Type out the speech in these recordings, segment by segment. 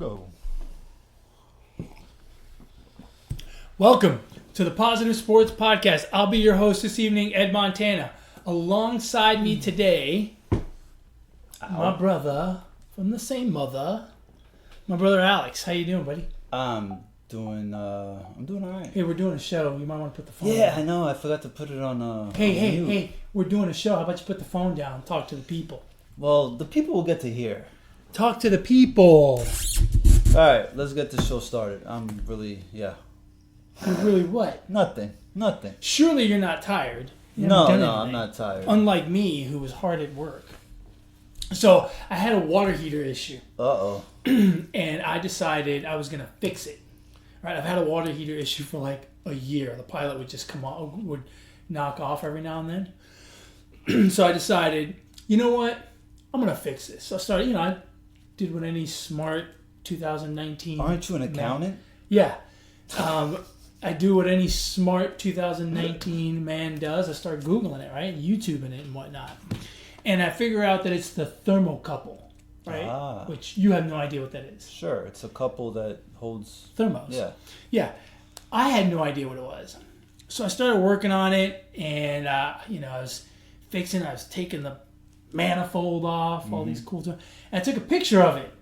go. Welcome to the Positive Sports Podcast. I'll be your host this evening, Ed Montana. Alongside me today, my brother from the same mother, my brother Alex. How you doing, buddy? I'm doing all right. Hey, we're doing a show. You might want to put the phone Yeah, down. I know. I forgot to put it on. Hey, we're doing a show. How about you put the phone down and talk to the people? Well, the people will get to hear. Talk to the people. All right, let's get the show started. I'm really, You're really what? Nothing. Surely you're not tired. You No, haven't done I'm anything. not tired. Unlike me, who was hard at work. So I had a water heater issue. Uh-oh. And I decided I was going to fix it. Right? I've had a water heater issue for like a year. The pilot would just would knock off every now and then. So I decided, you know what? I'm going to fix this. So I started, I did what any smart 2019... Aren't you an accountant? Yeah. I do what any smart 2019 man does. I start Googling it, right? YouTubing it and whatnot. And I figure out that it's the thermocouple, right? Ah. Which you have no idea what that is. Sure, it's a couple that holds... Thermos. Yeah. Yeah. I had no idea what it was. So I started working on it, and, I was fixing, I was taking the manifold off, all these cool stuff. And I took a picture of it,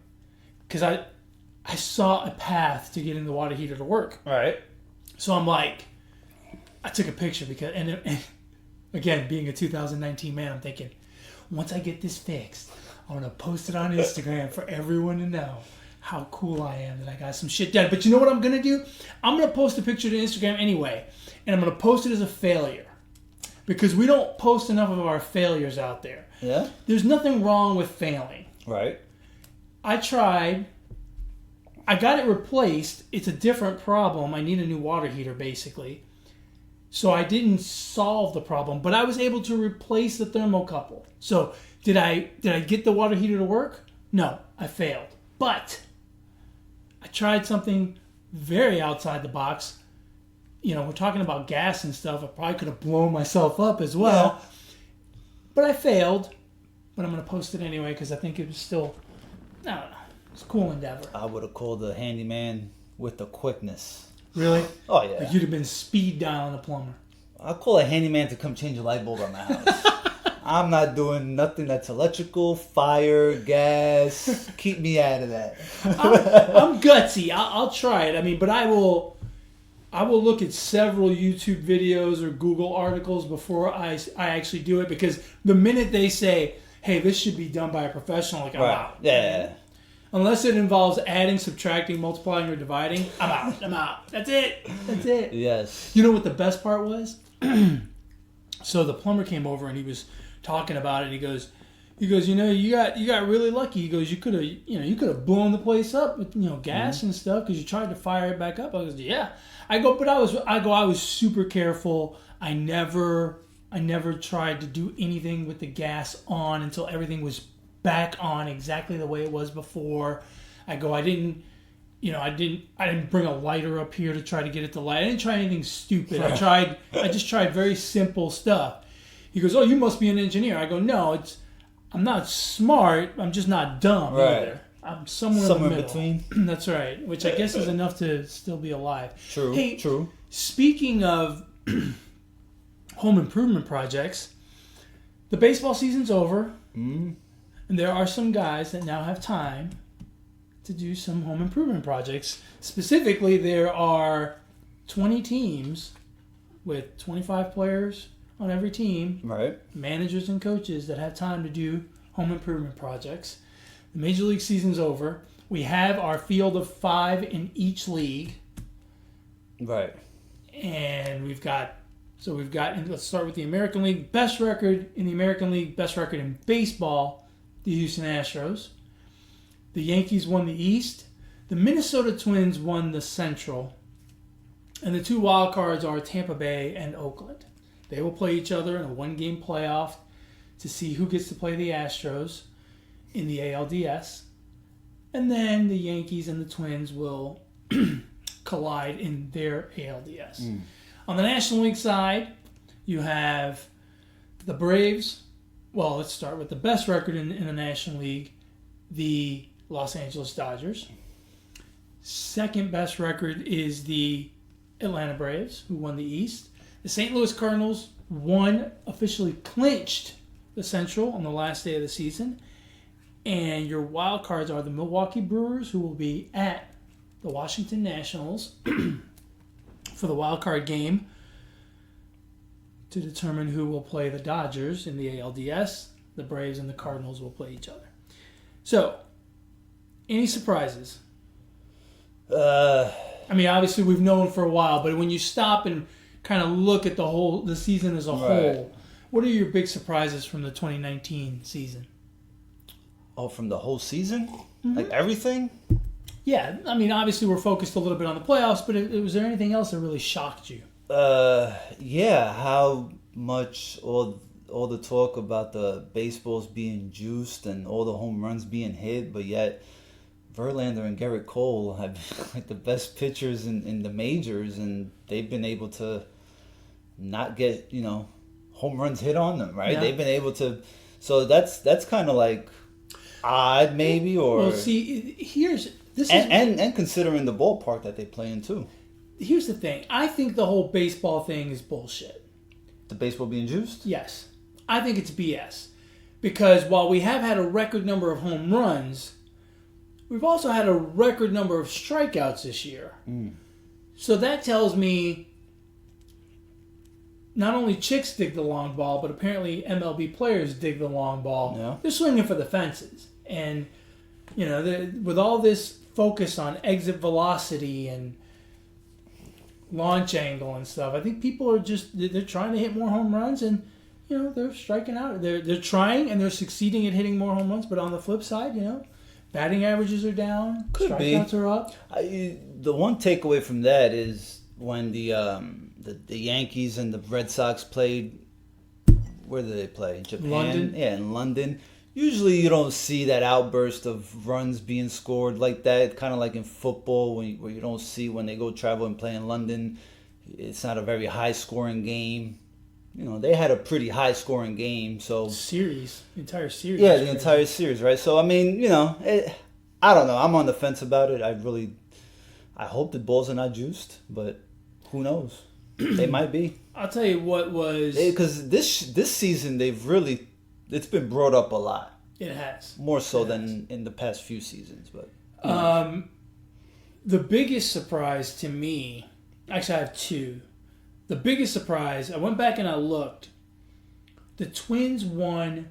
because I saw a path to getting the water heater to work. All right. So I'm like, I took a picture because, and again, being a 2019 man, I'm thinking, once I get this fixed, I'm going to post it on Instagram for everyone to know how cool I am that I got some shit done. But you know what I'm going to do? I'm going to post a picture to Instagram anyway, and I'm going to post it as a failure because we don't post enough of our failures out there. Yeah? There's nothing wrong with failing. Right. I tried. I got it replaced. It's a different problem. I need a new water heater, basically. So I didn't solve the problem, but I was able to replace the thermocouple. So did I get the water heater to work? No, I failed. But I tried something very outside the box. We're talking about gas and stuff. I probably could have blown myself up as well. Yeah. But I failed. But I'm going to post it anyway because I think it was still, I don't know. It's a cool endeavor. I would have called the handyman with the quickness. Really? Oh, yeah. Like you'd have been speed dialing the plumber. I'll call a handyman to come change a light bulb on my house. I'm not doing nothing that's electrical, fire, gas. Keep me out of that. I'm gutsy. I'll try it. But I will look at several YouTube videos or Google articles before I actually do it because the minute they say, hey, this should be done by a professional, I'm out. Yeah. Unless it involves adding, subtracting, multiplying, or dividing, I'm out. That's it. Yes. You know what the best part was? So the plumber came over and he was talking about it. He goes, you got really lucky. He goes, you could have blown the place up with gas and stuff because you tried to fire it back up. I goes, yeah. I was super careful. I never tried to do anything with the gas on until everything was back on exactly the way it was before. I didn't bring a lighter up here to try to get it to light. I didn't try anything stupid. I just tried very simple stuff. He goes, oh, you must be an engineer. I go, no, I'm not smart. I'm just not dumb either. I'm somewhere in the middle. Between. That's right. Which I guess is enough to still be alive. True. Hey, true. Speaking of home improvement projects, the baseball season's over. And there are some guys that now have time to do some home improvement projects. Specifically, there are 20 teams with 25 players on every team, right? Managers and coaches that have time to do home improvement projects. The Major League season's over. We have our field of 5 in each league. Right. And we've got, let's start with the American League. Best record in the American League, best record in baseball, the Houston Astros. The Yankees won the East. The Minnesota Twins won the Central. And the 2 wild cards are Tampa Bay and Oakland. They will play each other in a 1-game playoff to see who gets to play the Astros in the ALDS. And then the Yankees and the Twins will collide in their ALDS. On the National League side, you have the Braves. Well, let's start with the best record in the National League, the Los Angeles Dodgers. Second best record is the Atlanta Braves, who won the East. The St. Louis Cardinals officially clinched the Central on the last day of the season. And your wild cards are the Milwaukee Brewers, who will be at the Washington Nationals for the wild card game to determine who will play the Dodgers in the ALDS. The Braves and the Cardinals will play each other. So, any surprises? I mean, obviously we've known for a while, but when you stop and kind of look at the season as a whole, what are your big surprises from the 2019 season? Oh, from the whole season? Mm-hmm. Like everything? Yeah, I mean, obviously we're focused a little bit on the playoffs, but was there anything else that really shocked you? Yeah, how much all the talk about the baseballs being juiced and all the home runs being hit, but yet Verlander and Gerrit Cole have been like the best pitchers in the majors, and they've been able to not get, home runs hit on them, right? Yeah. They've been able to, so that's kind of like odd maybe, or well, see, and considering the ballpark that they play in too. Here's the thing. I think the whole baseball thing is bullshit. The baseball being juiced? Yes. I think it's BS. Because while we have had a record number of home runs, we've also had a record number of strikeouts this year. Mm. So that tells me not only chicks dig the long ball, but apparently MLB players dig the long ball. Yeah. They're swinging for the fences. And, with all this focus on exit velocity and launch angle and stuff, I think people are they're trying to hit more home runs, and they're striking out. They're trying and they're succeeding at hitting more home runs, but on the flip side, batting averages are down, strikeouts are up. The one takeaway from that is when the Yankees and the Red Sox played, where did they play? Japan? London. Yeah, in London. Usually you don't see that outburst of runs being scored like that. Kind of like in football where you don't see when they go travel and play in London. It's not a very high-scoring game. They had a pretty high-scoring game. So entire series. Yeah, the entire series, right? So, I mean, I don't know. I'm on the fence about it. I hope the balls are not juiced, but who knows? They might be. I'll tell you what was... Because this season, it's been brought up a lot. It has. More so than in the past few seasons. But the biggest surprise to me... Actually, I have two. The biggest surprise, I went back and I looked. The Twins won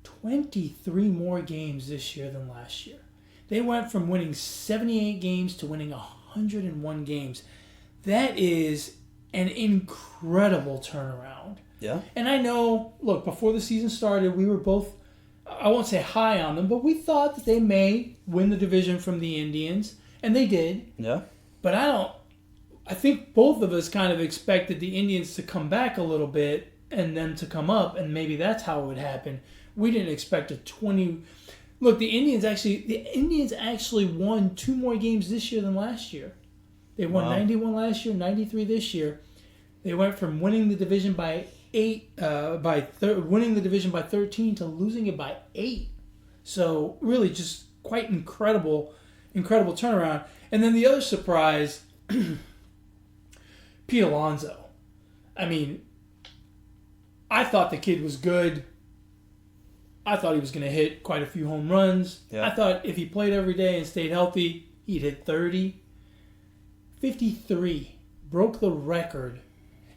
23 more games this year than last year. They went from winning 78 games to winning 101 games. That is an incredible turnaround. Yeah. And I know, look, before the season started, we were both, I won't say high on them, but we thought that they may win the division from the Indians. And they did. Yeah. But I think both of us kind of expected the Indians to come back a little bit and them to come up, and maybe that's how it would happen. We didn't expect a 20... Look, the Indians actually won 2 more games this year than last year. They won 91 last year, 93 this year. They went from winning the division by 13 to losing it by 8. So really just quite incredible turnaround. And then the other surprise... Pete Alonso. I mean, I thought the kid was good. I thought he was going to hit quite a few home runs. Yeah. I thought if he played every day and stayed healthy, he'd hit 30. 53. Broke the record.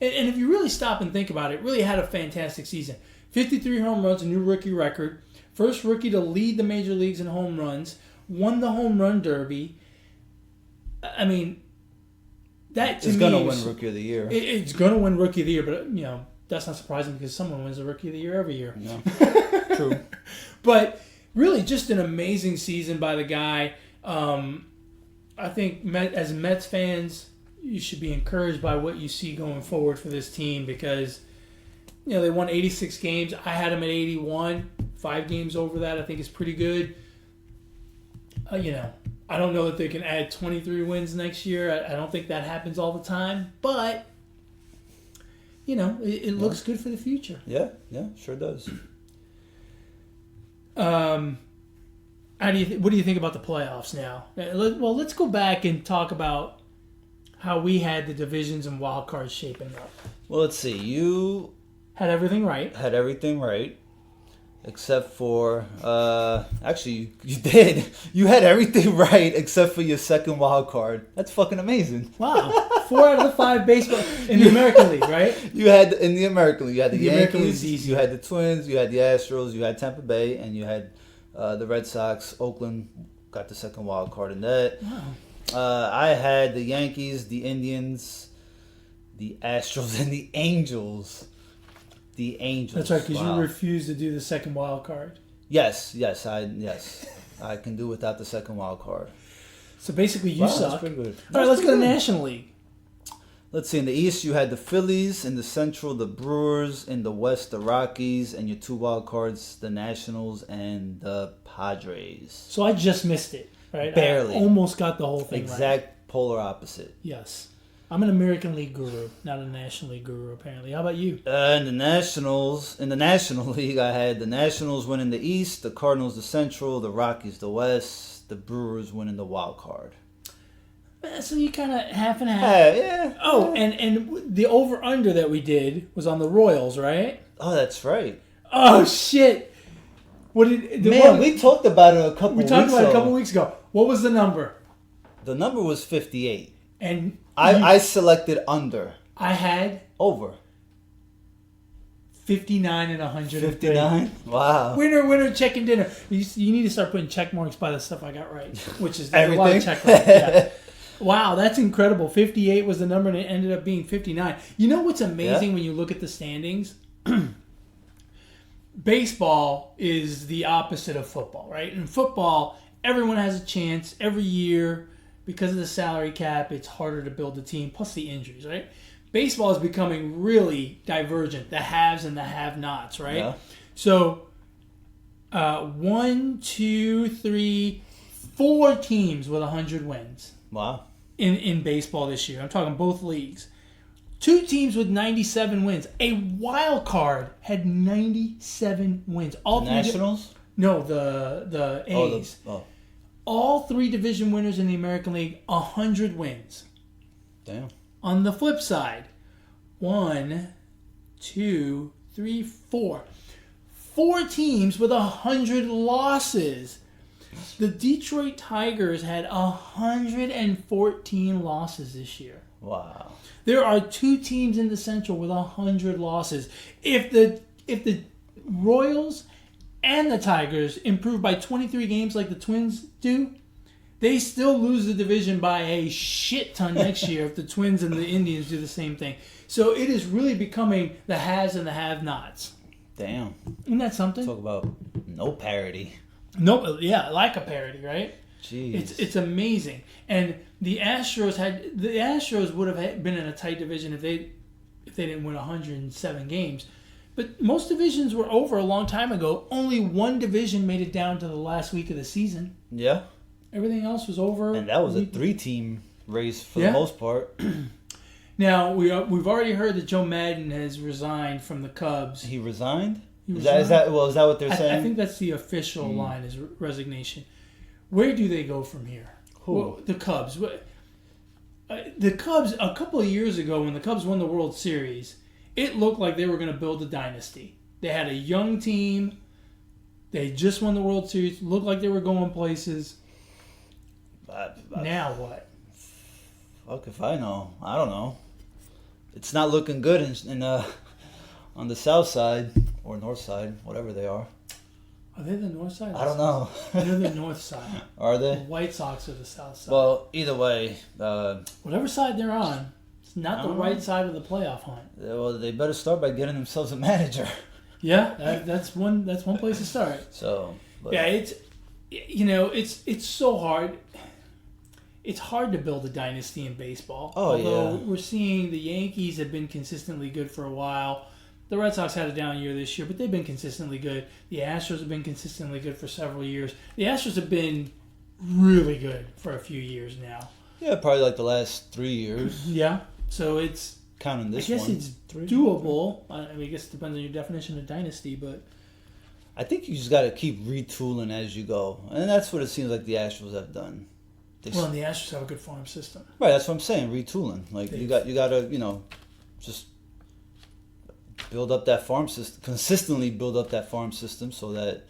And if you really stop and think about it, really had a fantastic season. 53 home runs, a new rookie record. First rookie to lead the major leagues in home runs. Won the home run derby. I mean... It's going to win Rookie of the Year. It's going to win Rookie of the Year, but, that's not surprising because someone wins the Rookie of the Year every year. No. True. But really just an amazing season by the guy. I think as Mets fans, you should be encouraged by what you see going forward for this team because, they won 86 games. I had them at 81. 5 games over that I think is pretty good. I don't know that they can add 23 wins next year. I don't think that happens all the time. But, it looks good for the future. Yeah, sure does. What do you think about the playoffs now? Let's go back and talk about how we had the divisions and wild cards shaping up. Well, let's see. You had everything right. Had everything right, except for actually you did. You had everything right except for your second wild card. That's fucking amazing. Wow, 4 out of the 5 baseball in the American League, right? You had in the American League. You had the American Yankees. League is easy. You had the Twins. You had the Astros. You had Tampa Bay, and you had the Red Sox. Oakland got the second wild card in that. Wow. I had the Yankees, the Indians, the Astros, and the Angels. The Angels. That's right, because Wow. you refused to do the second wild card. Yes, I can do without the second wild card. So basically, you Wow, suck. that's pretty good. All right, let's go to the National League. Let's see. In the East, you had the Phillies. In the Central, the Brewers. In the West, the Rockies. And your 2 wild cards, the Nationals and the Padres. So I just missed it, right? Barely. I almost got the whole thing right. Exact polar opposite. Yes. I'm an American League guru, not a National League guru, apparently. How about you? In the National League, I had the Nationals winning the East, the Cardinals the Central, the Rockies the West, the Brewers winning the wild card. So you kind of half and half. Yeah. Oh, and the over-under that we did was on the Royals, right? Oh, that's right. Oh, shit. What did we talked about it a couple weeks ago. We talked about it a couple weeks ago. What was the number? The number was 58. And I selected under. I had Over. 59 and 103. 59? Wow. Winner, chicken dinner. You need to start putting check marks by the stuff I got right, which is everything. A lot of check marks. Yeah. Wow, that's incredible. 58 was the number, and it ended up being 59. You know what's amazing when you look at the standings? Baseball is the opposite of football, right? In football, everyone has a chance every year. Because of the salary cap, it's harder to build a team, plus the injuries, right? Baseball is becoming really divergent, the haves and the have-nots, right? Yeah. So, 1, 2, 3, 4 teams with 100 wins. Wow. In baseball this year. I'm talking both leagues. 2 teams with 97 wins. A wild card had 97 wins. All the Nationals? No, the A's. All 3 division winners in the American League, 100 wins. Damn. On the flip side, 1, 2, 3, 4. 4 teams with 100 losses. The Detroit Tigers had 114 losses this year. Wow. There are 2 teams in the Central with 100 losses. If the Royals and the Tigers improve by 23 games like the Twins do, they still lose the division by a shit ton next year if the Twins and the Indians do the same thing. So it is really becoming the haves and the have-nots. Damn. Isn't that something? Talk about no parity. No, yeah, like a parody, right? Jeez. It's amazing. And the Astros would have been in a tight division if they didn't win 107 games. But most divisions were over a long time ago. Only one division made it down to the last week of the season. Yeah. Everything else was over. And that was a 3-team race for the most part. Now, we've already heard that Joe Madden has resigned from the Cubs. He resigned? Is resigned. that what they're saying? I think that's the official line, is resignation. Where do they go from here? Who? Well, the Cubs. The Cubs, a couple of years ago, when the Cubs won the World Series, it looked like they were going to build a dynasty. They had a young team. They just won the World Series. Looked like they were going places. Now what? Fuck if I know. I don't know. It's not looking good on the south side or north side, whatever they are. Are they the north side? I don't know. They're the north side. Are they? The White Sox are the south side. Well, either way. Whatever side they're on, it's not the right side of the playoff hunt. Well, they better start by getting themselves a manager. Yeah, that's one place to start. So. Yeah, it's so hard. It's hard to build a dynasty in baseball. Although we're seeing the Yankees have been consistently good for a while. The Red Sox had a down year this year, but they've been consistently good. The Astros have been consistently good for several years. The Astros have been really good for a few years now. Yeah, probably like the last 3 years. Yeah, so it's... Counting this one. I guess one. it's doable. I guess it depends on your definition of dynasty, but... I think you just got to keep retooling as you go, and that's what it seems like the Astros have done. Well, and the Astros have a good farm system. Right, that's what I'm saying. Retooling, like you got to just build up that farm system, consistently build up that farm system, so that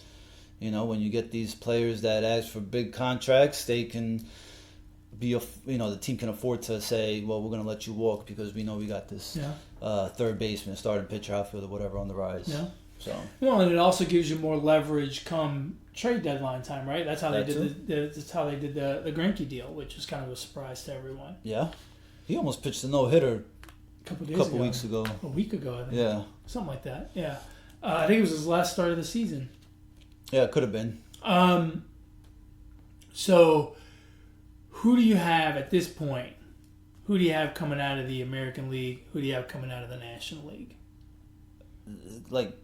when you get these players that ask for big contracts, they can be the team can afford to say, well, we're going to let you walk because we know we got this third baseman, starting pitcher, outfielder, whatever on the rise. Yeah. So well, and it also gives you more leverage come trade deadline time, right? That's how they did that's how they did the Greinke deal, which was kind of a surprise to everyone. Yeah, he almost pitched a no-hitter a couple weeks ago. A week ago, I think. Yeah, something like that. Yeah, I think it was his last start of the season. Yeah, it could have been. So, who do you have at this point? Who do you have coming out of the American League? Who do you have coming out of the National League? Like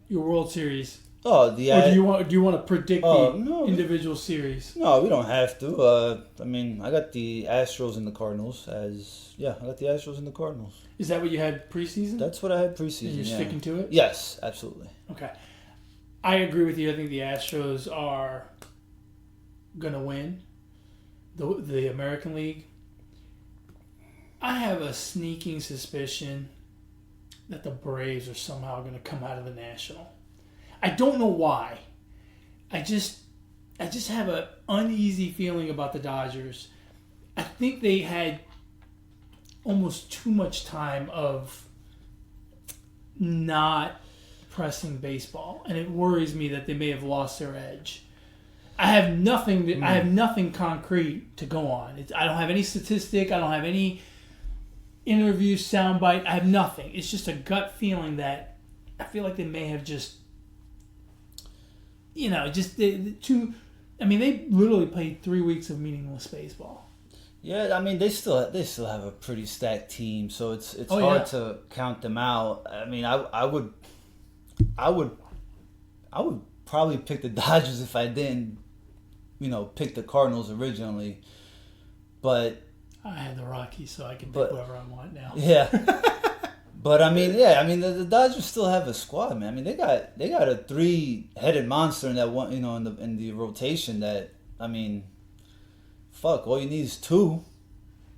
your World Series. Oh, or do you want to predict the individual series? No, we don't have to. I mean, I got the Astros and the Cardinals I got the Astros and the Cardinals. Is that what you had preseason? That's what I had preseason. And you're sticking to it? Yes, absolutely. Okay. I agree with you. I think the Astros are going to win the American League. I have a sneaking suspicion that the Braves are somehow going to come out of the National. I don't know why. I just have an uneasy feeling about the Dodgers. I think they had almost too much time of not pressing baseball, and it worries me that they may have lost their edge. I have nothing concrete to go on. I don't have any statistic. I don't have any interview soundbite. I have nothing. It's just a gut feeling that I feel like they may have just, they literally played 3 weeks of meaningless baseball. Yeah, I mean they still have a pretty stacked team, so it's hard to count them out. I mean, I would probably pick the Dodgers if I didn't, pick the Cardinals originally, but I had the Rockies, so I can pick whoever I want now. Yeah. But the Dodgers still have a squad, man. I mean, they got a 3-headed monster in that one, in the rotation. That fuck, all you need is 2.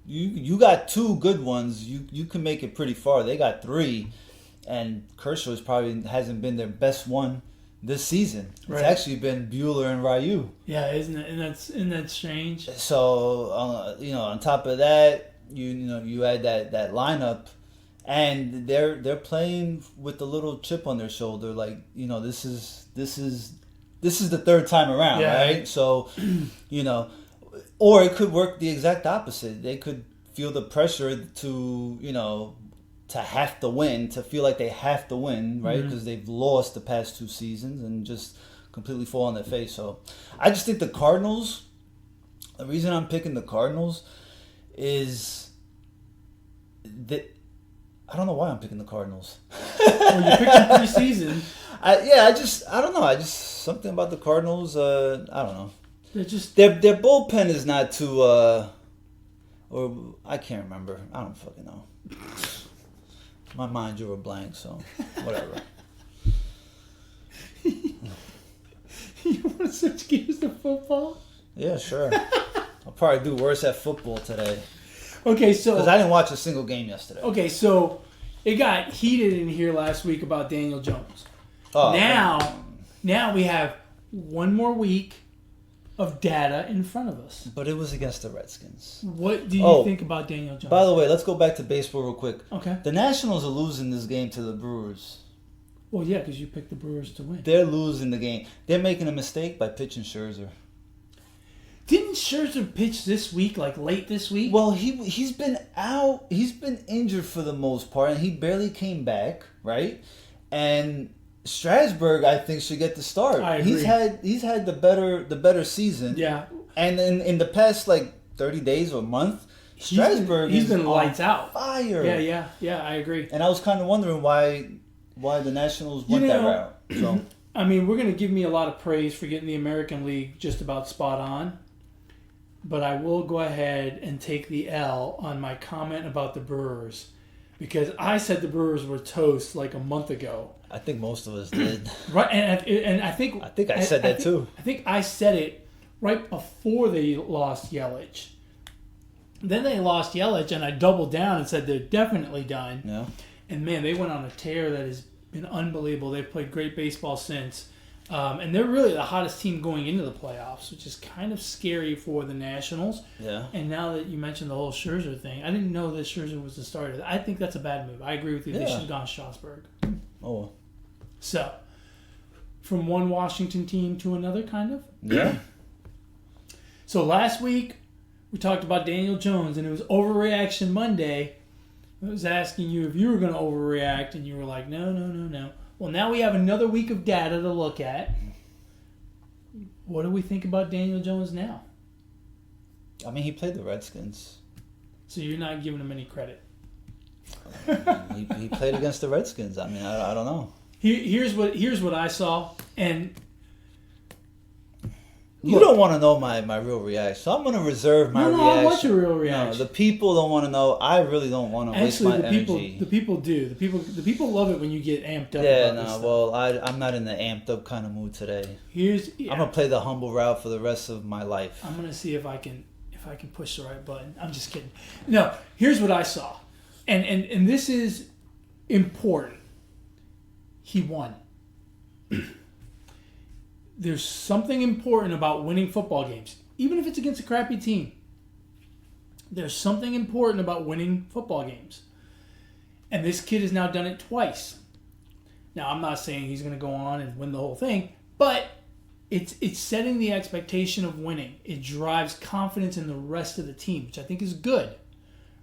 You got 2 good ones. You can make it pretty far. They got 3, and Kershaw probably hasn't been their best one this season. It's actually been Buehler and Ryu. Yeah, isn't it? Isn't that strange? So on top of that, you add that lineup. And they're playing with a little chip on their shoulder, like this is the third time around, right? So, or it could work the exact opposite. They could feel the pressure to have to win, to feel like they have to win, right? Because they've lost the past 2 seasons and just completely fall on their face. So, I just think the Cardinals. The reason I'm picking the Cardinals is that. I don't know why I'm picking the Cardinals. Well, you picked them preseason. I don't know. Something about the Cardinals. I don't know. They're just their bullpen is not too. Or I can't remember. I don't fucking know. My mind drew a blank, so whatever. You want to switch gears to football? Yeah, sure. I'll probably do worse at football today. Okay, so because I didn't watch a single game yesterday. Okay, so it got heated in here last week about Daniel Jones. Oh, now we have one more week of data in front of us. But it was against the Redskins. What do you think about Daniel Jones? By the way, let's go back to baseball real quick. Okay. The Nationals are losing this game to the Brewers. Well, yeah, because you picked the Brewers to win. They're losing the game. They're making a mistake by pitching Scherzer. Didn't Scherzer pitch this week, like late this week? Well, he's been out. He's been injured for the most part, and he barely came back, right? And Strasburg, I think, should get the start. I agree. He's had the better season. Yeah. And in the past 30 days or a month, Strasburg he's been lights out. Fire. Yeah, I agree. And I was kind of wondering why the Nationals went that route. So I mean, we're going to give me a lot of praise for getting the American League just about spot on. But I will go ahead and take the L on my comment about the Brewers. because I said the Brewers were toast like a month ago. I think most of us did. Right, and I think I said that too. I think I said it right before they lost Yelich. Then they lost Yelich, and I doubled down and said they're definitely done. Yeah. And man, they went on a tear that has been unbelievable. They've played great baseball since. And they're really the hottest team going into the playoffs, which is kind of scary for the Nationals. Yeah. And now that you mentioned the whole Scherzer thing, I didn't know that Scherzer was the starter. I think that's a bad move. I agree with you. They should have gone Strasburg. Oh. So, from one Washington team to another, kind of. Yeah. So last week, we talked about Daniel Jones, and it was Overreaction Monday. I was asking you if you were going to overreact, and you were like, no. Well, now we have another week of data to look at. What do we think about Daniel Jones now? I mean, he played the Redskins. So you're not giving him any credit. He played against the Redskins. I mean, I don't know. Here's what I saw, and you don't want to know my real reaction, so I'm going to reserve my reaction. I want your real reaction. No, the people don't want to know. I really don't want to waste my energy. The people do. The people love it when you get amped up. Yeah, about this no. stuff. Well, I'm not in the amped up kind of mood today. I'm gonna play the humble route for the rest of my life. I'm gonna see if I can push the right button. I'm just kidding. No, here's what I saw, and this is important. He won. There's something important about winning football games, even if it's against a crappy team. There's something important about winning football games. And this kid has now done it twice. Now, I'm not saying he's going to go on and win the whole thing, but it's setting the expectation of winning. It drives confidence in the rest of the team, which I think is good,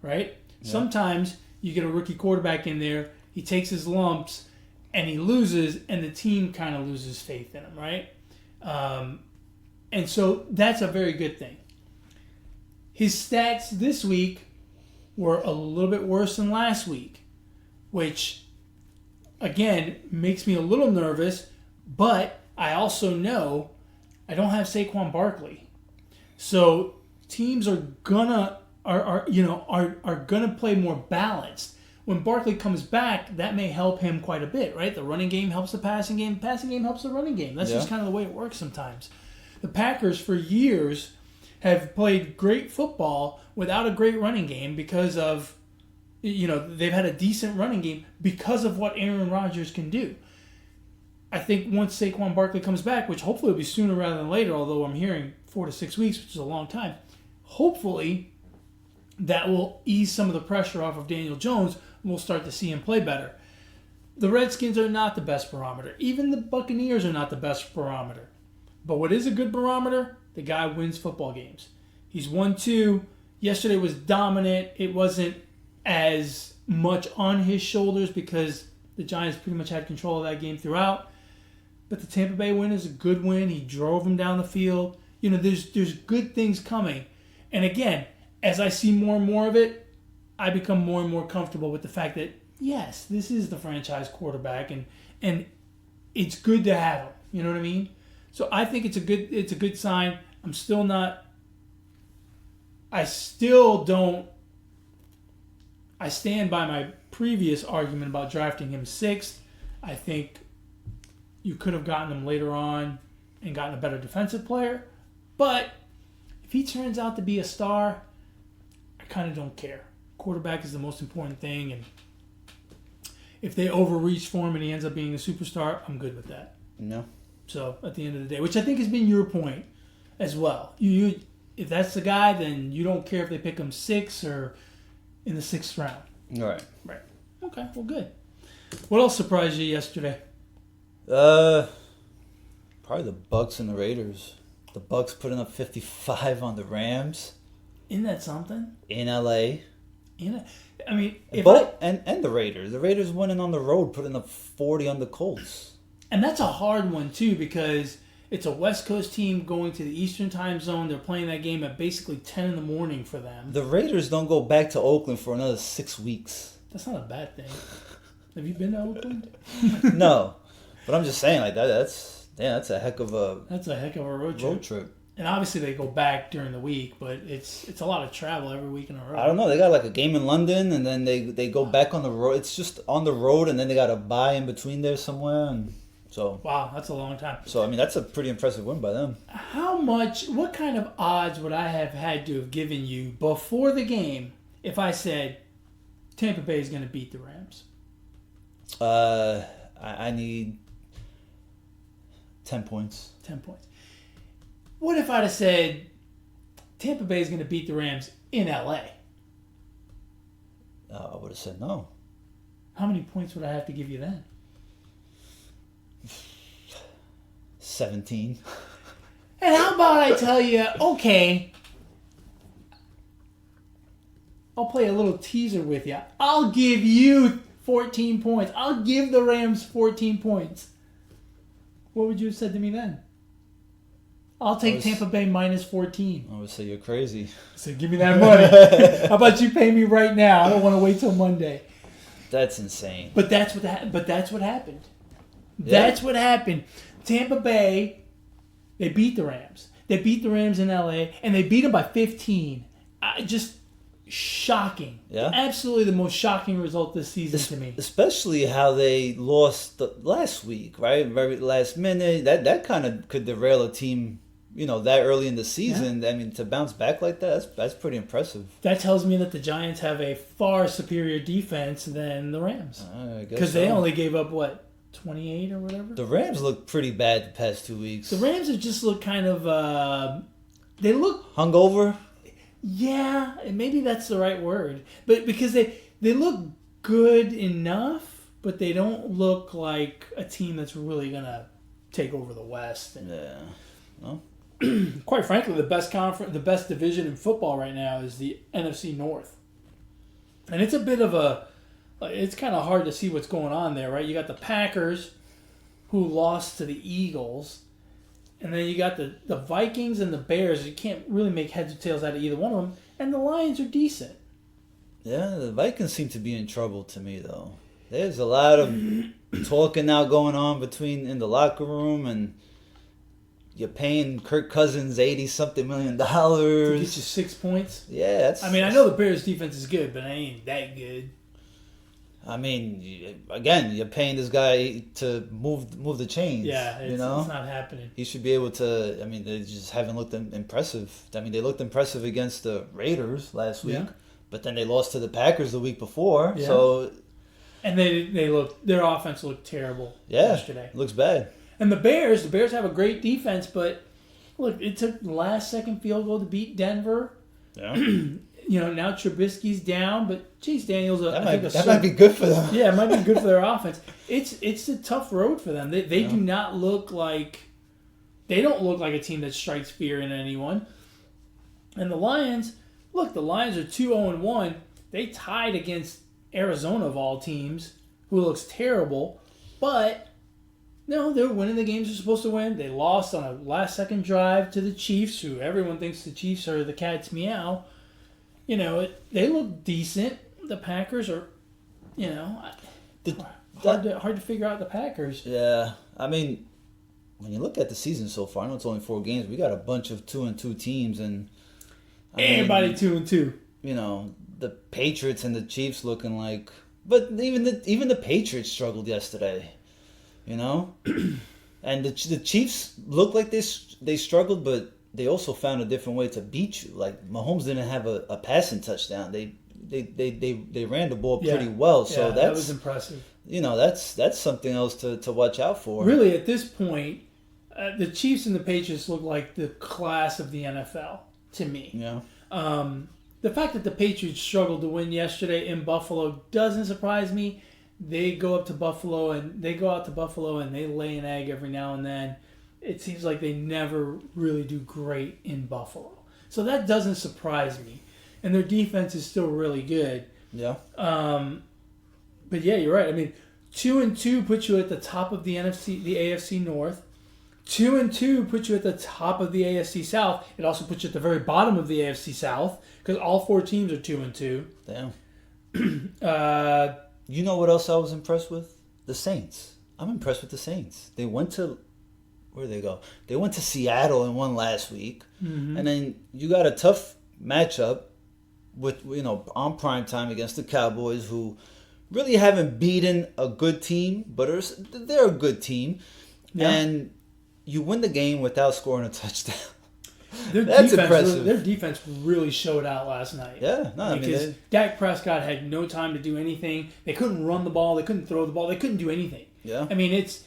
right? Yeah. Sometimes you get a rookie quarterback in there, he takes his lumps, and he loses, and the team kind of loses faith in him, right? And so that's a very good thing. His stats this week were a little bit worse than last week, which, again, makes me a little nervous, but I also know I don't have Saquon Barkley. So teams are gonna play more balanced. When Barkley comes back, that may help him quite a bit, right? The running game helps the passing game. Passing game helps the running game. That's just kind of the way it works sometimes. The Packers, for years, have played great football without a great running game because of, they've had a decent running game because of what Aaron Rodgers can do. I think once Saquon Barkley comes back, which hopefully will be sooner rather than later, although I'm hearing 4 to 6 weeks, which is a long time, hopefully that will ease some of the pressure off of Daniel Jones. We'll start to see him play better. The Redskins are not the best barometer. Even the Buccaneers are not the best barometer. But what is a good barometer? The guy wins football games. He's 1-2. Yesterday was dominant. It wasn't as much on his shoulders because the Giants pretty much had control of that game throughout. But the Tampa Bay win is a good win. He drove him down the field. There's good things coming. And again, as I see more and more of it, I become more and more comfortable with the fact that, yes, this is the franchise quarterback, and it's good to have him. You know what I mean? So I think it's a good sign. I still don't. I stand by my previous argument about drafting him 6th. I think you could have gotten him later on and gotten a better defensive player. But if he turns out to be a star, I kind of don't care. Quarterback is the most important thing, and if they overreach for him and he ends up being a superstar, I'm good with that. No. So at the end of the day, which I think has been your point as well. You if that's the guy, then you don't care if they pick him 6 or in the 6th round. All right. Right. Okay. Well, good. What else surprised you yesterday? Probably the Bucs and the Raiders. The Bucs putting up 55 on the Rams. Isn't that something? In LA. And the Raiders. The Raiders winning on the road, putting up 40 on the Colts. And that's a hard one, too, because it's a West Coast team going to the Eastern time zone. They're playing that game at basically 10 in the morning for them. The Raiders don't go back to Oakland for another 6 weeks. That's not a bad thing. Have you been to Oakland? No. But I'm just saying, like, that's a heck of a road trip. And obviously they go back during the week, but it's a lot of travel every week in a row. I don't know. They got like a game in London, and then they go back on the road. It's just on the road, and then they got a bye in between there somewhere, and so. Wow, that's a long time. So I mean, that's a pretty impressive win by them. What kind of odds would I have had to have given you before the game if I said Tampa Bay is going to beat the Rams? I need 10 points. 10 points. What if I'd have said Tampa Bay is going to beat the Rams in LA? I would have said no. How many points would I have to give you then? 17. And how about I tell you, okay, I'll play a little teaser with you. I'll give you 14 points. I'll give the Rams 14 points. What would you have said to me then? I'll take Tampa Bay minus 14. I would say you're crazy. So give me that money. How about you pay me right now? I don't want to wait till Monday. That's insane. But that's what happened. Yeah. That's what happened. Tampa Bay, they beat the Rams. They beat the Rams in LA, and they beat them by 15. Just shocking. Yeah. Absolutely the most shocking result this season to me. Especially how they lost last week, right? Very last minute. That kind of could derail a team, that early in the season. Yeah. I mean, to bounce back like that, that's pretty impressive. That tells me that the Giants have a far superior defense than the Rams. Because so. they only gave up, 28 or whatever? The Rams look pretty bad the past 2 weeks. The Rams have just looked kind of, they look... hungover? Yeah, maybe that's the right word. But because they look good enough, but they don't look like a team that's really going to take over the West. Yeah. Well, quite frankly, the best division in football right now is the NFC North. And it's a bit of it's kind of hard to see what's going on there, right? You got the Packers, who lost to the Eagles. And then you got the Vikings and the Bears. You can't really make heads or tails out of either one of them. And the Lions are decent. Yeah, the Vikings seem to be in trouble to me, though. There's a lot of talking now going on in the locker room, and you're paying Kirk Cousins $80-something million. To get you 6 points? Yeah. I know the Bears' defense is good, but it ain't that good. I mean, again, you're paying this guy to move the chains. Yeah, it's not happening. He should be able to. I mean, they just haven't looked impressive. I mean, they looked impressive against the Raiders last week, but then they lost to the Packers the week before. Yeah. So, and their offense looked terrible yesterday. It looks bad. And the Bears have a great defense, but look, it took the last second field goal to beat Denver. Yeah. Now Trubisky's down, but Chase Daniels, that might be good for them. Yeah, it might be good for their offense. It's a tough road for them. They do not look like a team that strikes fear in anyone. And the Lions are 2-0-1. They tied against Arizona of all teams, who looks terrible, but no, they're winning the games they're supposed to win. They lost on a last-second drive to the Chiefs, who everyone thinks the Chiefs are the cat's meow. They look decent. The Packers are, hard to figure out the Packers. Yeah, I mean, when you look at the season so far, I know it's only 4 games. We got a bunch of 2-2 teams, and everybody 2-2. The Patriots and the Chiefs looking like, but even the Patriots struggled yesterday. And the Chiefs look like they struggled, but they also found a different way to beat you. Like Mahomes didn't have a passing touchdown. They ran the ball pretty well. So that was impressive. That's something else to watch out for. Really, at this point, the Chiefs and the Patriots look like the class of the NFL to me. Yeah. The fact that the Patriots struggled to win yesterday in Buffalo doesn't surprise me. They go out to Buffalo and they lay an egg every now and then. It seems like they never really do great in Buffalo. So that doesn't surprise me. And their defense is still really good. Yeah. But yeah, you're right. I mean, 2-2 puts you at the top of the AFC North. 2-2 puts you at the top of the AFC South. It also puts you at the very bottom of the AFC South because all 4 teams are 2-2. Damn. You know what else I was impressed with? The Saints. I'm impressed with the Saints. They went to where did they go? They went to Seattle and won last week, Mm-hmm. and then you got a tough matchup with on prime time against the Cowboys, who really haven't beaten a good team, but they're a good team, Yeah. and you win the game without scoring a touchdown. That's impressive. Their defense really showed out last night. Yeah, no, Because Dak Prescott had no time to do anything. They couldn't run the ball. They couldn't throw the ball. They couldn't do anything. Yeah. I mean, it's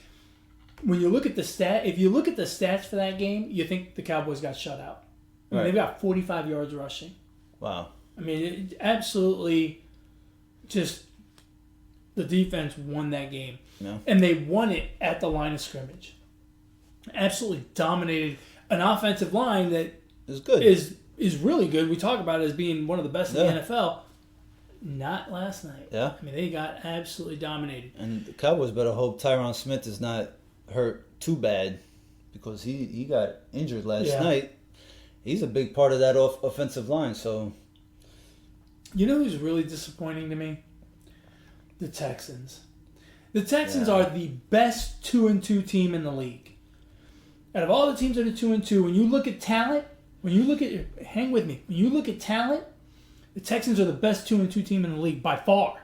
when you look at the stat. If you look at the stats for that game, you think the Cowboys got shut out. I mean, Right. They've got 45 yards rushing. Wow. I mean, it absolutely just the defense won that game. Yeah. And they won it at the line of scrimmage. Absolutely dominated an offensive line that It's good. is really good. We talk about it as being one of the best in Yeah. the NFL. Not last night. Yeah. I mean, they got absolutely dominated. And the Cowboys better hope Tyron Smith is not hurt too bad, because he got injured last Yeah. night. He's a big part of that offensive line. So You know who's really disappointing to me? The Texans. The Texans Yeah. are the best 2-2 team in the league. Out of all the teams that are 2-2, when you look at talent, hang with me. When you look at talent, the Texans are the best 2-2 team in the league by far.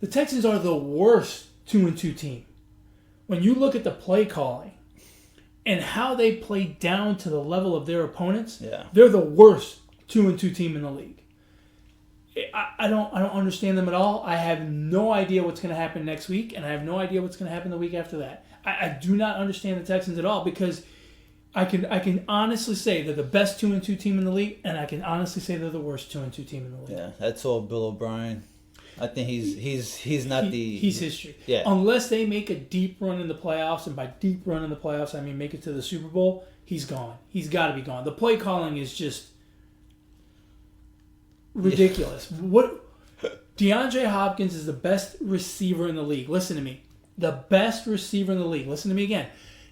The Texans are the worst 2-2 team. When you look at the play calling and how they play down to the level of their opponents, yeah, they're the worst 2-2 team in the league. I don't understand them at all. I have no idea what's going to happen next week, and I have no idea what's going to happen the week after that. I do not understand the Texans at all, because I can honestly say they're the best 2-2 team in the league, and I can honestly say they're the worst 2-2 team in the league. yeah, that's all Bill O'Brien. I think he's not He's history. Yeah. Unless they make a deep run in the playoffs, and by deep run in the playoffs I mean make it to the Super Bowl, he's gone. He's got to be gone. The play calling is just ridiculous. What DeAndre Hopkins is the best receiver in the league. Listen to me. The best receiver in the league. Listen to me again.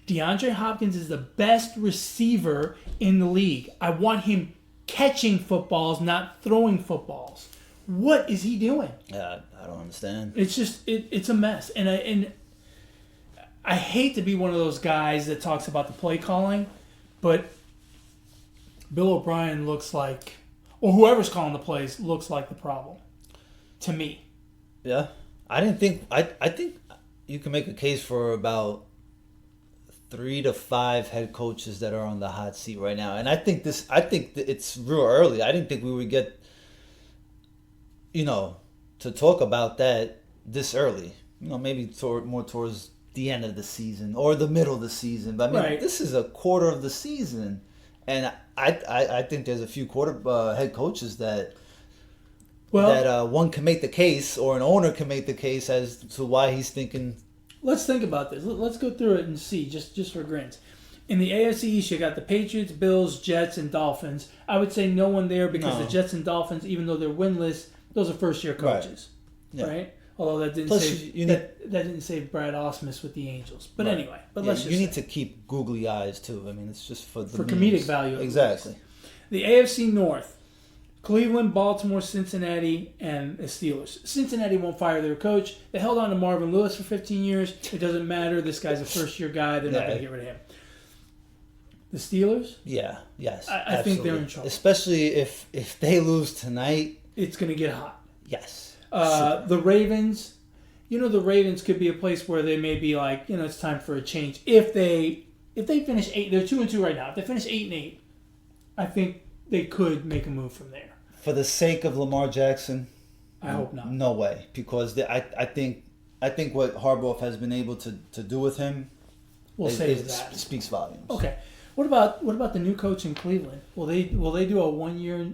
DeAndre Hopkins is the best receiver in the league. I want him catching footballs, not throwing footballs. What is he doing? Yeah, I don't understand. It's just it's a mess. And I hate to be one of those guys that talks about the play calling, but Bill O'Brien looks like, or whoever's calling the plays looks like the problem to me. Yeah, I think you can make a case for about 3 to 5 head coaches that are on the hot seat right now, and I think it's real early. I didn't think we would get, to talk about that this early. Maybe more towards the end of the season or the middle of the season. But I mean, Right. This is a quarter of the season, and I think there's a few head coaches that one can make the case, or an owner can make the case as to why he's thinking. Let's think about this. Let's go through it and see, just for grins. In the AFC East, you got the Patriots, Bills, Jets, and Dolphins. I would say no one there, because No. the Jets and Dolphins, even though they're winless, those are first-year coaches, Yeah. right? Although that didn't Plus, save that didn't save Brad Osmus with the Angels. But Right. anyway, but Yeah, let's just you say. need to keep googly eyes too. I mean, it's just for For memes. comedic value, at Exactly. The AFC North, Cleveland, Baltimore, Cincinnati, and the Steelers. Cincinnati won't fire their coach. They held on to Marvin Lewis for 15 years. It doesn't matter. This guy's a first-year guy. They're not Yeah. going to get rid of him. The Steelers, Yeah. Yes. I think they're in absolutely. trouble. Especially if they lose tonight. it's going to get hot. Yes. The Ravens, the Ravens could be a place where they may be like, it's time for a change. If they finish 8, they're 2-2 right now. If they finish 8-8, I think they could make a move from there. For the sake of Lamar Jackson, I hope not. No way, because I think what Harbaugh has been able to do with him, We'll save that. speaks volumes. Okay. What about the new coach in Cleveland? Will they do a 1-year?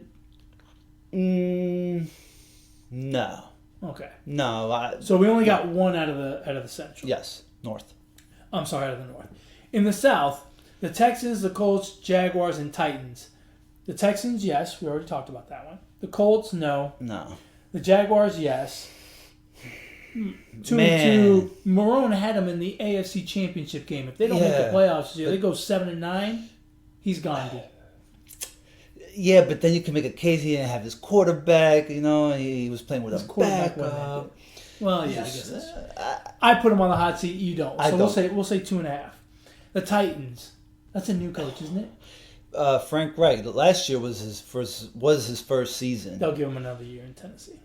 No. Okay. No. So we only got one out of the Central. Yes. North. I'm sorry, out of the North. In the South, the Texans, the Colts, Jaguars, and Titans. The Texans, yes, we already talked about that one. The Colts, no. No. The Jaguars, yes. 2-2. Marone had him in the AFC Championship game. If they don't make the playoffs, they go 7-9. He's gone. Yeah, but then you can make a case he didn't have his quarterback. He was playing with His a quarterback backup. Well, yeah, I guess that's. I put him on the hot seat. You don't. So I don't. we'll say 2.5. The Titans. That's a new coach, isn't it? Frank Reich. Last year was his first season. They'll give him another year in Tennessee.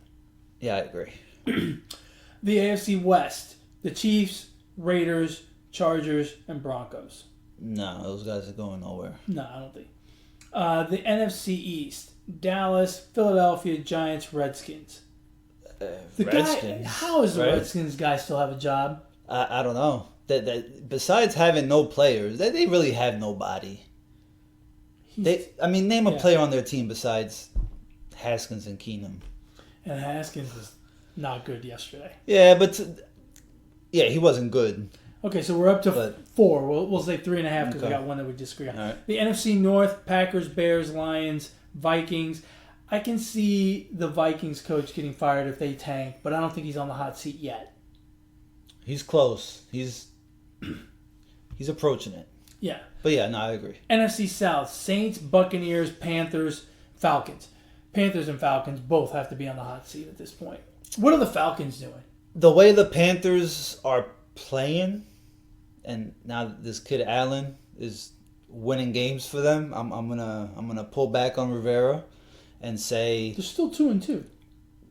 Yeah, I agree. The AFC West. The Chiefs, Raiders, Chargers, and Broncos. No, those guys are going nowhere. No, I don't think. The NFC East. Dallas, Philadelphia, Giants, Redskins. Redskins. How does the right? Redskins guy still have a job? I don't know. That besides having no players, they really have nobody. Name a player on their team besides Haskins and Keenum. And Haskins was not good yesterday. Yeah, but he wasn't good. Okay, so we're up to 4. We'll say 3.5 because we got one that we disagree on. Right. The NFC North: Packers, Bears, Lions, Vikings. I can see the Vikings coach getting fired if they tank, but I don't think he's on the hot seat yet. He's close. He's approaching it. Yeah. But yeah, no, I agree. NFC South: Saints, Buccaneers, Panthers, Falcons. Panthers and Falcons both have to be on the hot seat at this point. What are the Falcons doing? The way the Panthers are playing, and now this kid Allen is winning games for them, I'm gonna pull back on Rivera and say They're still 2-2.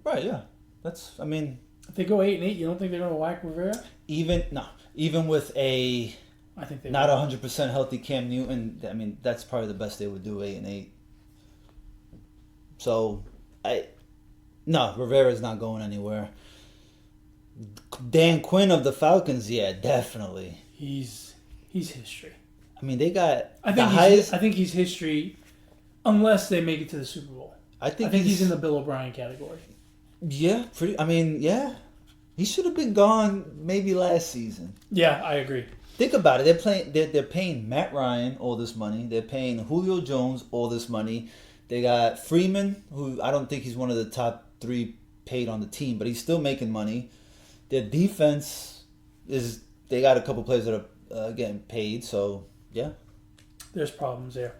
right. Yeah, if If they go 8-8, you don't think they're going to whack Rivera? even with a I think they not will. 100% healthy Cam Newton, that's probably the best they would do, 8-8. So Rivera's not going anywhere. Dan Quinn of the Falcons, yeah, definitely. He's history. They got I the think highest. I think he's history, unless they make it to the Super Bowl. I think he's in the Bill O'Brien category. Yeah, yeah. He should have been gone maybe last season. Yeah, I agree. Think about it. They're paying Matt Ryan all this money. They're paying Julio Jones all this money. They got Freeman, who I don't think he's one of the top 3 paid on the team, but he's still making money. Their defense they got a couple players that are getting paid. So yeah, There's problems there.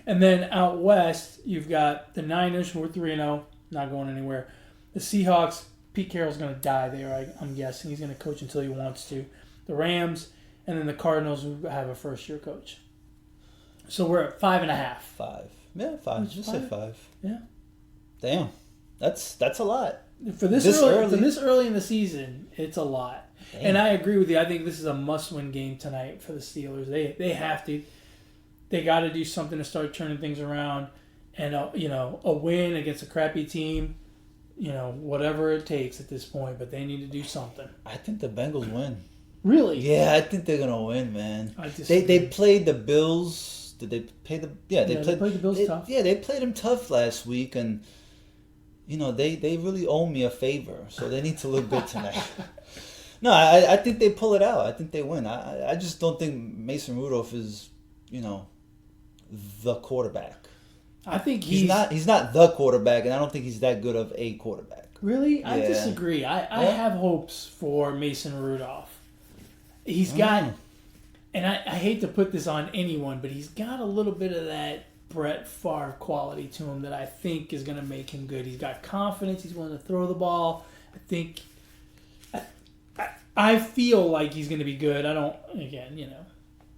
And then out west, you've got the Niners, who are 3-0, not going anywhere. The Seahawks, Pete Carroll's going to die there, I'm guessing. He's going to coach until he wants to. The Rams, and then the Cardinals, who have a first-year coach. So we're at 5.5. 5. Yeah, 5. Just say 5. Yeah. Damn, that's a lot. For this early in the season, it's a lot. Damn. And I agree with you. I think this is a must-win game tonight for the Steelers. They have to. They got to do something to start turning things around, and a win against a crappy team, whatever it takes at this point. But they need to do something. I think the Bengals win. Really? Yeah, I think they're gonna win, man. They played the Bills. Did they play the? Yeah, they played the Bills tough. Yeah, they played them tough last week, and they really owe me a favor, so they need to look good tonight. No, I think they pull it out. I think they win. I just don't think Mason Rudolph is, the quarterback. I think he's not the quarterback, and I don't think he's that good of a quarterback. Really? Yeah. I disagree. I have hopes for Mason Rudolph. He's got, and I hate to put this on anyone, but he's got a little bit of that Brett Favre quality to him that I think is going to make him good. He's got confidence. He's willing to throw the ball. I feel like he's going to be good. I don't, again,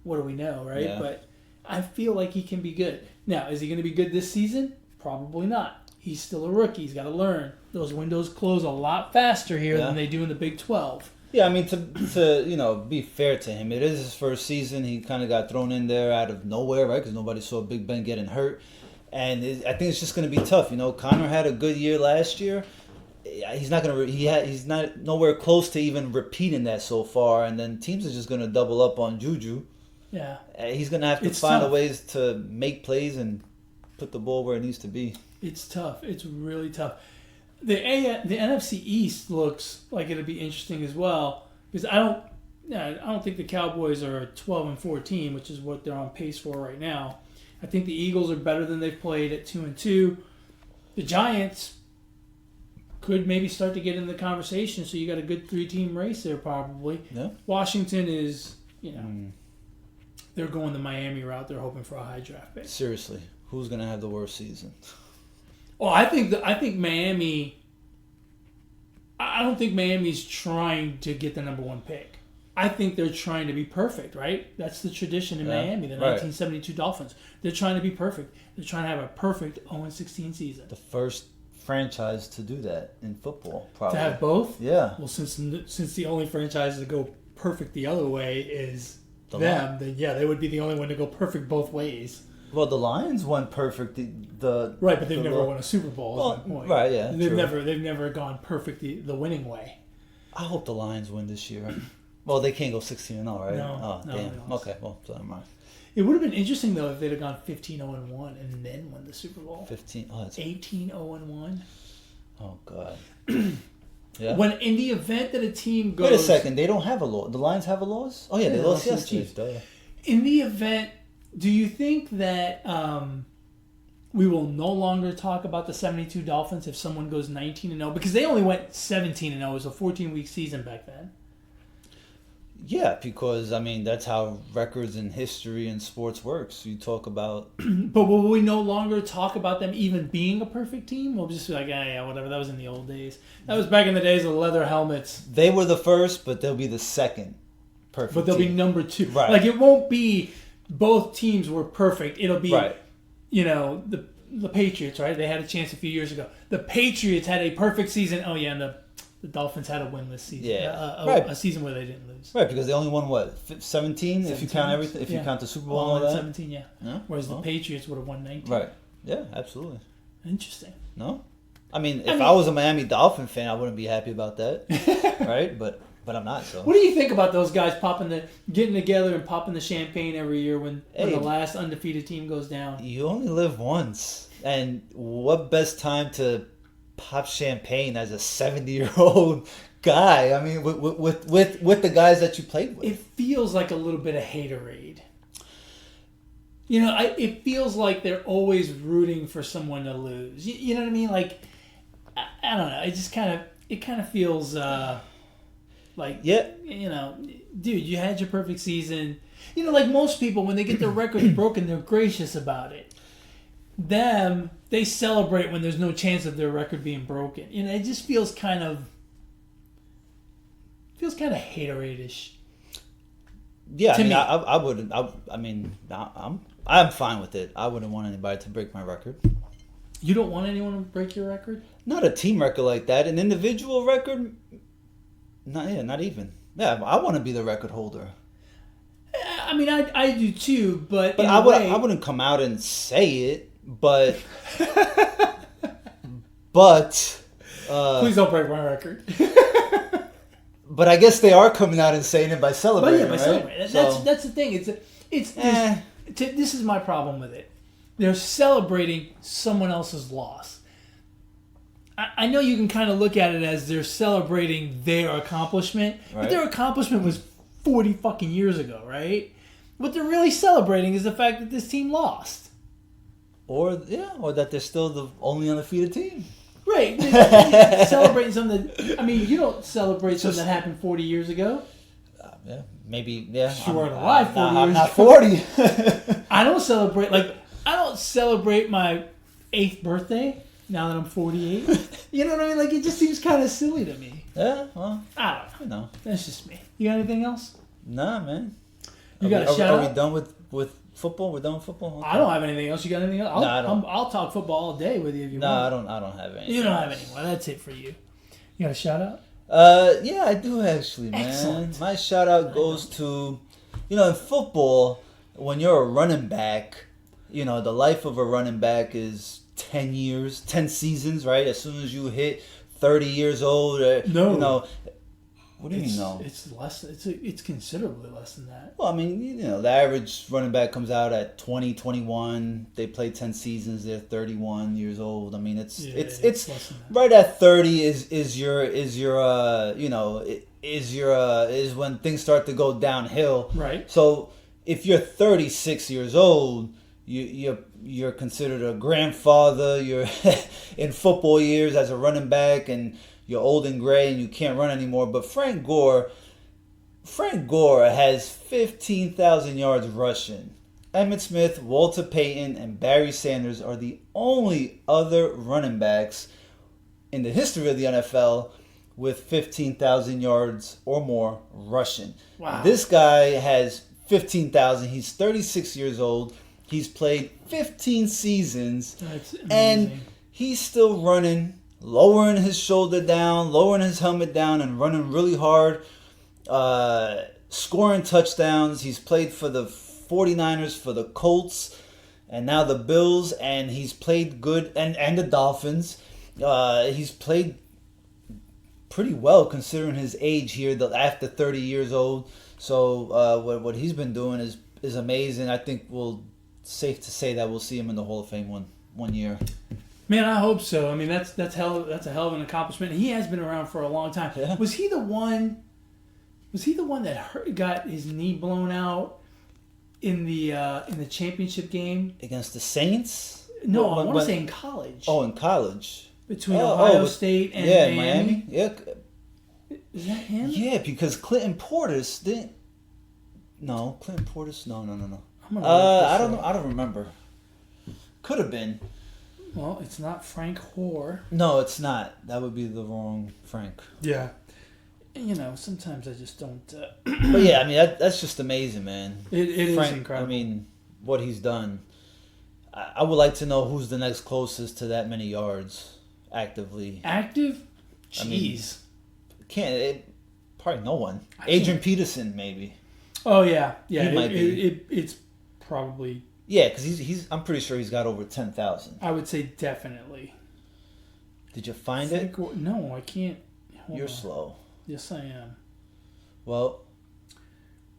what do we know, right? Yeah. But I feel like he can be good. Now, is he going to be good this season? Probably not. He's still a rookie. He's got to learn. Those windows close a lot faster here than they do in the Big 12. Yeah, to be fair to him, it is his first season. He kind of got thrown in there out of nowhere, right? Because nobody saw Big Ben getting hurt, and I think it's just going to be tough. Connor had a good year last year. He's not gonna. He's not nowhere close to even repeating that so far. And then teams are just going to double up on Juju. Yeah, he's going to have to find ways to make plays and put the ball where it needs to be. It's tough. It's really tough. The NFC East looks like it'll be interesting as well because I don't think the Cowboys are a 12-4 team, which is what they're on pace for right now. I think the Eagles are better than they've played at 2-2. The Giants could maybe start to get in the conversation, so you got a good 3-team race there probably. Yeah. Washington is, they're going the Miami route. They're hoping for a high draft pick. Seriously, who's going to have the worst season? Oh, I think Miami. I don't think Miami's trying to get the number 1 pick. I think they're trying to be perfect, right? That's the tradition in Miami, the right. 1972 Dolphins. They're trying to be perfect. They're trying to have a perfect 0-16 season. The first franchise to do that in football, probably. To have both? Yeah. Well, since the only franchise to go perfect the other way is The them, then yeah, they would be the only one to go perfect both ways. Well, the Lions went perfect. Right, but they've never won a Super Bowl. Well, is my point. right, yeah, They've true. never gone perfect the winning way. I hope the Lions win this year. Well, they can't go 16-0, right? No, Oh, no, damn. they lost. Okay, well, so never mind. It would have been interesting though if they'd have gone 15-0-1 and then won the Super Bowl. 15. Oh, that's. 18-0-1. Oh God. Yeah. When in the event that a team goes, Wait a second. They don't have a law. The Lions have a laws? Oh yeah, they they lost lost to the yesterday. Chiefs. In the event, do you think that we will no longer talk about the 72 Dolphins if someone goes 19-0 because they only went 17-0? It was a 14-week season back then. Yeah, because I mean that's how records in history and sports works. You talk about But will we no longer talk about them even being a perfect team? We'll just be like, yeah, whatever. That was in the old days. That was back in the days of leather helmets. they were the first, but they'll be the second perfect. But they'll be team. number 2. Right. Like it won't be both teams were perfect. It'll be, Right. the Patriots, right? They had a chance a few years ago. The Patriots had a perfect season. Oh yeah, and the Dolphins had a winless season. Yeah. A season where they didn't lose. Right, because they only won what 17 if you count everything. If you Yeah. count the Super Bowl and All all that. 17, yeah. Yeah. Whereas the Oh. Patriots would have won 19. Right. Yeah, absolutely. Interesting. No, I mean, if I was a Miami Dolphin fan, I wouldn't be happy about that, right? But I'm not. So What do you think about those guys getting together and popping the champagne every year when Hey. the last undefeated team goes down? you only live once, and what best time to pop champagne as a 70-year-old guy? I mean, with the guys that you played with. It feels like a little bit of haterade. It feels like they're always rooting for someone to lose. You know what I mean? Like, I don't know. It kind of feels like, Yeah. dude, you had your perfect season. Like most people, when they get their records broken, they're gracious about it. They celebrate when there's no chance of their record being broken. It just feels kind of haterade-ish. Yeah, I To mean, me. I wouldn't. I'm fine with it. I wouldn't want anybody to break my record. You don't want anyone to break your record? Not a team record like that. An individual record. Not even. Yeah, I want to be the record holder. I mean, I do too, but in I a way, wouldn't come out and say it, but but please don't break my record. but I guess they are coming out and saying it by But celebrating, yeah, by right? celebrating. So, That's the thing. Eh. This is my problem with it. They're celebrating someone else's loss. I know you can kind of look at it as they're celebrating their accomplishment, but Right. their accomplishment was 40 fucking years ago, right? What they're really celebrating is the fact that this team lost. or that they're still the only undefeated team. Right. Celebrating something that, I mean, you don't celebrate something that happened 40 years ago. Yeah, maybe. Yeah, You weren't alive 40 I'm years not ago. 40. I don't celebrate my 8th birthday now that I'm 48. You know what I mean? Like, it just seems kind of silly to me. Yeah, well, I don't know. you know. That's just me. You got anything else? Nah, man. You got a shout Are out? we done with football? We're done with football? Okay. I don't have anything else. You got anything else? No, I don't. I'll talk football all day with you if you No, want. I don't have any. You don't have any more. That's it for you. You got a shout out? Yeah, I do actually, man. Excellent. My shout out goes to, in football, when you're a running back, the life of a running back is 10 years, 10 seasons, right? As soon as you hit 30 years old, No. What do you mean, no? It's less. It's considerably less than that. Well, I mean, the average running back comes out at 20, 21. They play 10 seasons. They're 31 years old. I mean, it's less than that. right at 30 is when things start to go downhill. Right. So if you're 36 years old, you're considered a grandfather. You're in football years as a running back, and you're old and gray and you can't run anymore. But Frank Gore has 15,000 yards rushing. Emmitt Smith, Walter Payton, and Barry Sanders are the only other running backs in the history of the NFL with 15,000 yards or more rushing. Wow. This guy has 15,000. He's 36 years old. He's played 15 seasons. That's amazing. And he's still running, lowering his shoulder down, lowering his helmet down, and running really hard, scoring touchdowns. He's played for the 49ers, for the Colts, and now the Bills, and he's played good, and the Dolphins. He's played pretty well considering his age here, after 30 years old. So what he's been doing is amazing. I think safe to say that we'll see him in the Hall of Fame one year. Man, I hope so. I mean, that's a hell of an accomplishment. He has been around for a long time. Yeah. Was he the one that got his knee blown out in the championship game Against the Saints? No, I want to say in college. Oh, in college. Between Ohio State and Miami. Yeah. Is that him? Yeah, because Clinton Portis didn't. No, Clinton Portis. No. I'm gonna I don't know. I don't remember. Could have been. Well, it's not Frank Hoare. No, it's not. That would be the wrong Frank. Yeah. You know, sometimes I just don't. But yeah, I mean that's just amazing, man. It is Frank, incredible. I mean, what he's done. I would like to know who's the next closest to that many yards actively. Active? I mean, Jeez. Probably no one. Adrian Peterson, maybe. Oh yeah. He might be. It's probably. Yeah, because he's. I'm pretty sure he's got over 10,000. I would say definitely. Did you find it? No, I can't. You're slow. Yes, I am. Well,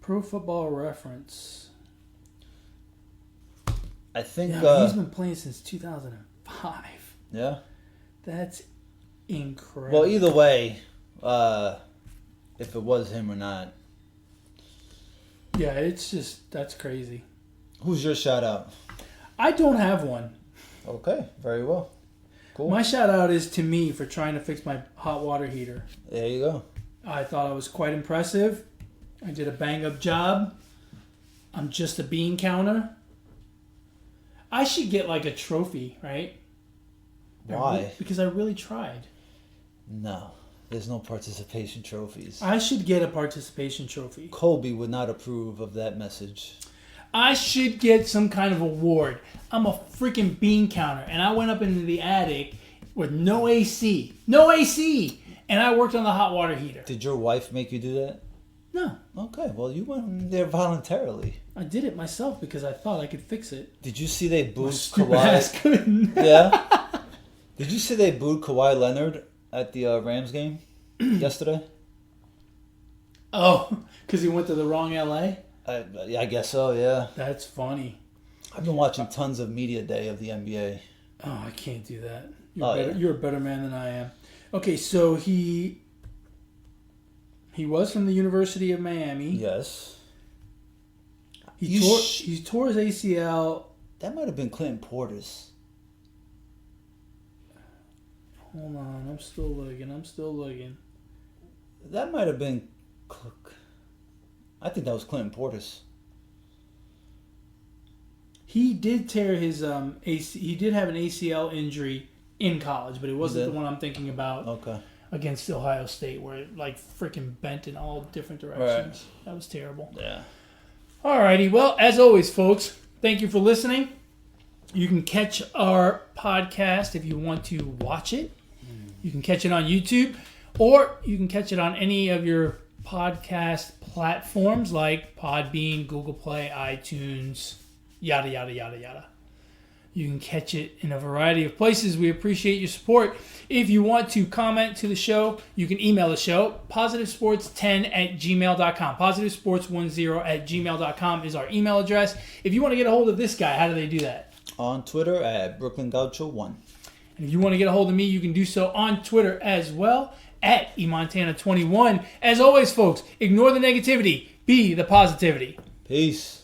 Pro Football Reference. I think he's been playing since 2005. Yeah. That's incredible. Well, either way, if it was him or not. Yeah, that's crazy. Who's your shout out? I don't have one. Okay, very well. Cool. My shout out is to me for trying to fix my hot water heater. There you go. I thought I was quite impressive. I did a bang up job. I'm just a bean counter. I should get like a trophy, right? Why? Because I really tried. No, there's no participation trophies. I should get a participation trophy. Colby would not approve of that message. I should get some kind of award. I'm a freaking bean counter, and I went up into the attic with no AC. No AC! And I worked on the hot water heater. Did your wife make you do that? No. Okay, well, you went in there voluntarily. I did it myself because I thought I could fix it. Did you see they booed Stupid ass Kawhi? couldn't. Yeah? Did you see they booed Kawhi Leonard at the Rams game yesterday? Oh, because he went to the wrong LA? I guess so, yeah. That's funny. I've been watching tons of media day of the NBA. Oh, I can't do that. Yeah. You're a better man than I am. Okay, so he was from the University of Miami. Yes. He tore his ACL. That might have been Clinton Portis. Hold on, I'm still looking. That might have been... I think that was Clinton Portis. He did tear his he did have an ACL injury in college, but it wasn't the one I'm thinking about. Okay. Against Ohio State, where it like freaking bent in all different directions. Right. That was terrible. Yeah. Alrighty, well, as always, folks, thank you for listening. You can catch our podcast if you want to watch it. You can catch it on YouTube, or you can catch it on any of your podcast platforms like Podbean, Google Play, iTunes, yada, yada, yada, yada. You can catch it in a variety of places. We appreciate your support. If you want to comment to the show, you can email the show, positivesports10@gmail.com. Positivesports10@gmail.com is our email address. If you want to get a hold of this guy, how do they do that? On Twitter at Brooklyn Gaucho 1. And if you want to get a hold of me, you can do so on Twitter as well, at eMontana21. As always, folks, ignore the negativity. Be the positivity. Peace.